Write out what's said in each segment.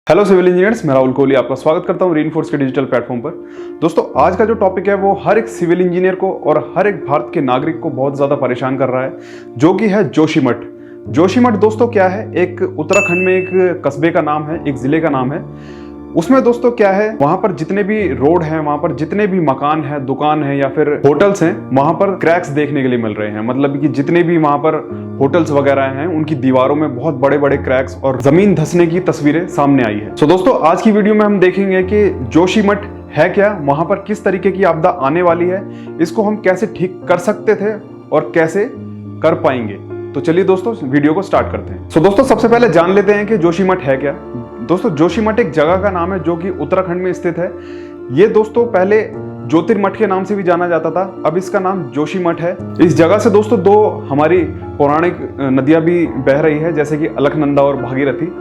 Hello civil engineers, मैं राहुल कोहली आपका स्वागत करता हूं रीइंफोर्स के डिजिटल प्लेटफॉर्म पर। दोस्तों, आज का जो टॉपिक है वो हर एक सिविल इंजीनियर को और हर एक भारत के नागरिक को बहुत ज़्यादा परेशान कर रहा है, जो कि है जोशीमठ। जोशीमठ दोस्तों क्या है, एक उत्तराखंड में एक कस्बे का नाम है, एक ज़िले का नाम है। उसमें दोस्तों क्या है, वहां पर जितने भी रोड हैं, वहां पर जितने भी मकान हैं, दुकान है या फिर होटल्स हैं, वहां पर क्रैक्स देखने के लिए मिल रहे हैं। मतलब कि जितने भी वहां पर होटल्स वगैरह हैं, उनकी दीवारों में बहुत बड़े बड़े क्रैक्स और जमीन धंसने की तस्वीरें सामने आई है। दोस्तों, आज की वीडियो में हम देखेंगे कि जोशीमठ है क्या, वहां पर किस तरीके की आपदा आने वाली है, इसको हम कैसे ठीक कर सकते थे और कैसे कर पाएंगे। तो चलिए दोस्तों, वीडियो को स्टार्ट करते हैं। दोस्तों, सबसे पहले जान लेते हैं कि जोशीमठ है क्या। दोस्तों, जोशीमठ एक जगह का नाम है जो कि उत्तराखंड में स्थित है। ये दोस्तों पहले ज्योतिर्मठ के नाम से भी जाना जाता था, अब इसका नाम जोशीमठ है। इस जगह से दोस्तों दो हमारी पौराणिक नदियां भी बह रही है, जैसे कि अलकनंदा और भागीरथी।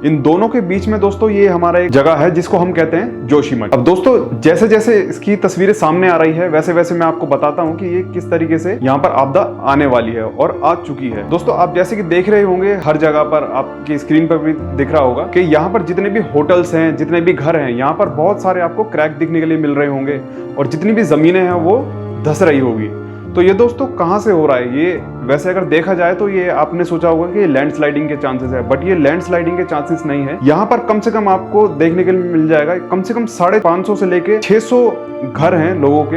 इन दोनों के बीच में दोस्तों ये हमारा एक जगह है जिसको हम कहते हैं जोशीमठ। अब दोस्तों, जैसे जैसे इसकी तस्वीरें सामने आ रही है, वैसे वैसे मैं आपको बताता हूँ कि ये किस तरीके से यहाँ पर आपदा आने वाली है और आ चुकी है। दोस्तों, आप जैसे कि देख रहे होंगे, हर जगह पर आपकी स्क्रीन पर भी दिख रहा होगा कि यहाँ पर जितने भी होटल्स हैं, जितने भी घर हैं, यहाँ पर बहुत सारे आपको क्रैक दिखने के लिए मिल रहे होंगे और जितनी भी जमीनें हैं वो धंस रही होगी। तो ये दोस्तों कहाँ से हो रहा है? ये वैसे अगर देखा जाए तो ये आपने सोचा होगा कि लैंडस्लाइडिंग के चांसेस है, बट ये लैंडस्लाइडिंग के चांसेस नहीं है। यहाँ पर कम से कम आपको देखने के लिए मिल जाएगा, कम से कम 550 से लेके 600 घर हैं लोगों के,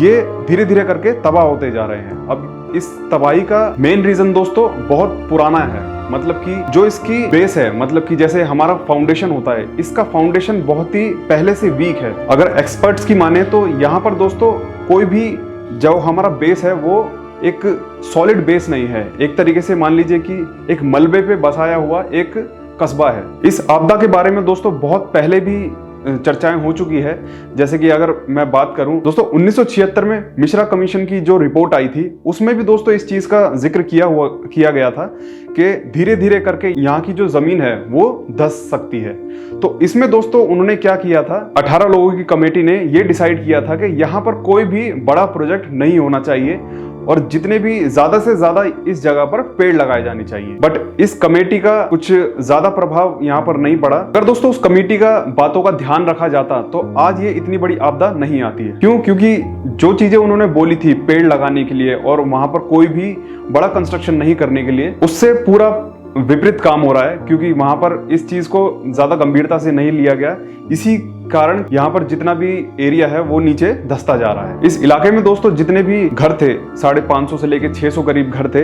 ये धीरे धीरे करके तबाह होते जा रहे हैं। अब इस तबाही का मेन रीजन दोस्तों बहुत पुराना है। मतलब कि जो इसकी बेस है, मतलब कि जैसे हमारा फाउंडेशन होता है, इसका फाउंडेशन बहुत ही पहले से वीक है। अगर एक्सपर्ट्स की माने तो यहाँ पर दोस्तों कोई भी जो हमारा बेस है वो एक सॉलिड बेस नहीं है। एक तरीके से मान लीजिए कि एक मलबे पे बसाया हुआ एक कस्बा है। इस आपदा के बारे में दोस्तों बहुत पहले भी चर्चाएं हो चुकी है। जैसे कि अगर मैं बात करूं दोस्तों, 1976 में मिश्रा कमीशन की जो रिपोर्ट आई थी, उसमें भी दोस्तों इस चीज का जिक्र किया गया था कि धीरे धीरे करके यहाँ की जो जमीन है वो धंस सकती है। तो इसमें दोस्तों उन्होंने क्या किया था, 18 लोगों की कमेटी ने ये डिसाइड किया था कि यहाँ पर कोई भी बड़ा प्रोजेक्ट नहीं होना चाहिए और जितने भी ज्यादा से ज्यादा इस जगह पर पेड़ लगाए जाने चाहिए। बट इस कमेटी का कुछ ज्यादा प्रभाव यहाँ पर नहीं पड़ा। अगर दोस्तों उस कमेटी का बातों का ध्यान रखा जाता तो आज ये इतनी बड़ी आपदा नहीं आती है। क्यों? क्योंकि जो चीजें उन्होंने बोली थी पेड़ लगाने के लिए और वहां पर कोई भी बड़ा कंस्ट्रक्शन नहीं करने के लिए, उससे पूरा विपरीत काम हो रहा है। क्योंकि वहां पर इस चीज को ज्यादा गंभीरता से नहीं लिया गया, इसी कारण यहाँ पर जितना भी एरिया है वो नीचे धंसता जा रहा है। इस इलाके में दोस्तों जितने भी घर थे, 550 से लेके 600 करीब घर थे,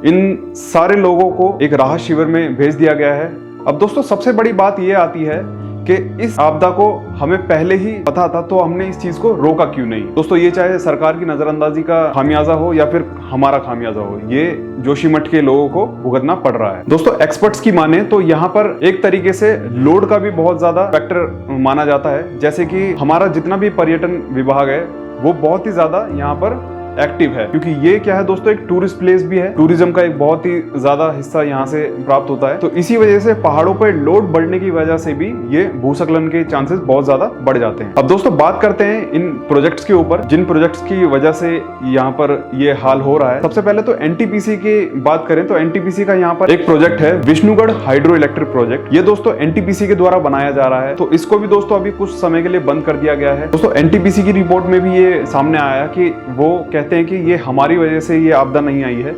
इन सारे लोगों को एक राहत शिविर में भेज दिया गया है। अब दोस्तों सबसे बड़ी बात ये आती है कि इस आपदा को हमें पहले ही पता था, तो हमने इस चीज को रोका क्यों नहीं? दोस्तों, ये चाहे सरकार की नजरअंदाजी का खामियाजा हो या फिर हमारा खामियाजा हो, ये जोशीमठ के लोगों को भुगतना पड़ रहा है। दोस्तों, एक्सपर्ट्स की माने तो यहाँ पर एक तरीके से लोड का भी बहुत ज्यादा फैक्टर माना जाता है। जैसे कि हमारा जितना भी पर्यटन विभाग है वो बहुत ही ज्यादा यहाँ पर एक्टिव है, क्योंकि ये क्या है दोस्तों, एक टूरिस्ट प्लेस भी है। टूरिज्म का एक बहुत ही ज्यादा हिस्सा यहाँ से प्राप्त होता है। तो इसी वजह से पहाड़ों पर लोड बढ़ने की वजह से भी ये भूस्खलन के चांसेस बहुत ज्यादा बढ़ जाते हैं। अब दोस्तों बात करते हैं इन प्रोजेक्ट्स के ऊपर, जिन प्रोजेक्ट्स की वजह से यहाँ पर ये हाल हो रहा है। सबसे पहले तो एनटीपीसी की बात करें तो एनटीपीसी का यहाँ पर एक प्रोजेक्ट है, विष्णुगढ़ हाइड्रो इलेक्ट्रिक प्रोजेक्ट। ये दोस्तों एनटीपीसी के द्वारा बनाया जा रहा है, तो इसको भी दोस्तों अभी कुछ समय के लिए बंद कर दिया गया है। दोस्तों, एनटीपीसी की रिपोर्ट में भी ये सामने आया कि वो कहते हैं कि ये हमारी वजह से ये आपदा नहीं आई है,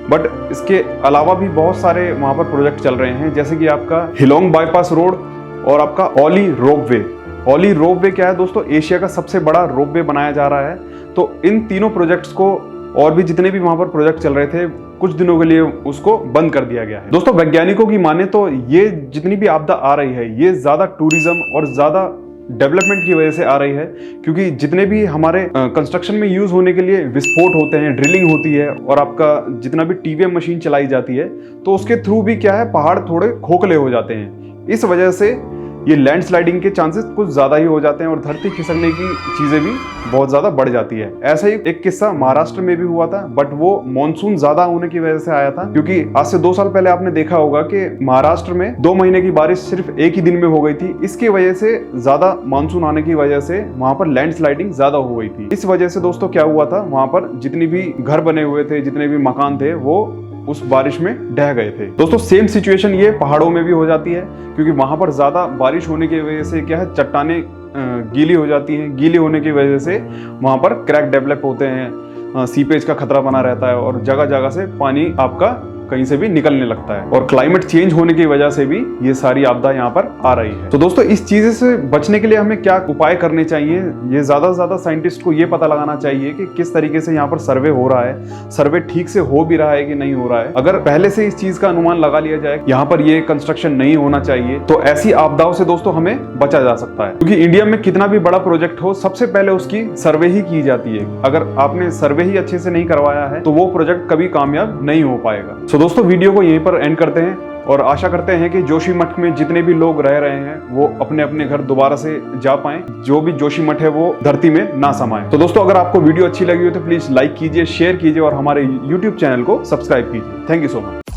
बट इसके अलावा भी बहुत सारे वहां पर प्रोजेक्ट चल रहे हैं। जैसे कि आपका हिलोंग बाईपास रोड और आपका ओली रोपवे। ओली रोपवे क्या है दोस्तों, एशिया का सबसे बड़ा रोपवे बनाया जा रहा है। तो इन तीनों प्रोजेक्ट्स को और भी जितने भी वहां पर प्रोजेक्ट चल रहे थे, कुछ दिनों के लिए उसको बंद कर दिया गया है। दोस्तों, वैज्ञानिकों की माने तो ये जितनी भी आपदा आ रही है, ये ज्यादा टूरिज्म और ज्यादा डेवलपमेंट की वजह से आ रही है। क्योंकि जितने भी हमारे कंस्ट्रक्शन में यूज होने के लिए विस्फोट होते हैं, ड्रिलिंग होती है और आपका जितना भी टीवीएम मशीन चलाई जाती है, तो उसके थ्रू भी क्या है, पहाड़ थोड़े खोखले हो जाते हैं। इस वजह से ये लैंडस्लाइडिंग के चांसेस कुछ ज्यादा ही हो जाते हैं और धरती खिसकने की चीजें भी बहुत ज्यादा बढ़ जाती है। ऐसा ही एक किस्सा महाराष्ट्र में भी हुआ था, बट वो मानसून ज्यादा होने की वजह से आया था। क्योंकि आज से 2 साल पहले आपने देखा होगा कि महाराष्ट्र में 2 महीने की बारिश सिर्फ एक ही दिन में हो गई थी। इसकी वजह से ज्यादा मानसून आने की वजह से वहां पर लैंडस्लाइडिंग ज्यादा हो गई थी। इस वजह से दोस्तों क्या हुआ था, वहां पर जितनी भी घर बने हुए थे, जितने भी मकान थे, वो उस बारिश में ढह गए थे। दोस्तों सेम सिचुएशन ये पहाड़ों में भी हो जाती है, क्योंकि वहां पर ज्यादा बारिश होने की वजह से क्या है, चट्टानें गीली हो जाती हैं। गीली होने की वजह से वहां पर क्रैक डेवलप होते हैं, सीपेज का खतरा बना रहता है और जगह जगह से पानी आपका कहीं से भी निकलने लगता है। और क्लाइमेट चेंज होने की वजह से भी ये सारी आपदा यहाँ पर आ रही है। तो दोस्तों इस चीज से बचने के लिए हमें क्या उपाय करने चाहिए, ये ज्यादा से ज्यादा साइंटिस्ट को ये पता लगाना चाहिए कि किस तरीके से यहाँ पर सर्वे हो रहा है, सर्वे ठीक से हो भी रहा है कि नहीं हो रहा है। अगर पहले से इस चीज का अनुमान लगा लिया जाए यहाँ पर ये कंस्ट्रक्शन नहीं होना चाहिए, तो ऐसी आपदाओं से दोस्तों हमें बचा जा सकता है। क्योंकि इंडिया में कितना भी बड़ा प्रोजेक्ट हो, सबसे पहले उसकी सर्वे ही की जाती है। अगर आपने सर्वे ही अच्छे से नहीं करवाया है तो वो प्रोजेक्ट कभी कामयाब नहीं हो पाएगा। दोस्तों वीडियो को यहीं पर एंड करते हैं और आशा करते हैं कि जोशीमठ में जितने भी लोग रह रहे हैं वो अपने अपने घर दोबारा से जा पाएं, जो भी जोशीमठ है वो धरती में ना समाए। तो दोस्तों अगर आपको वीडियो अच्छी लगी हो तो प्लीज लाइक कीजिए, शेयर कीजिए और हमारे YouTube चैनल को सब्सक्राइब कीजिए। Thank you so much.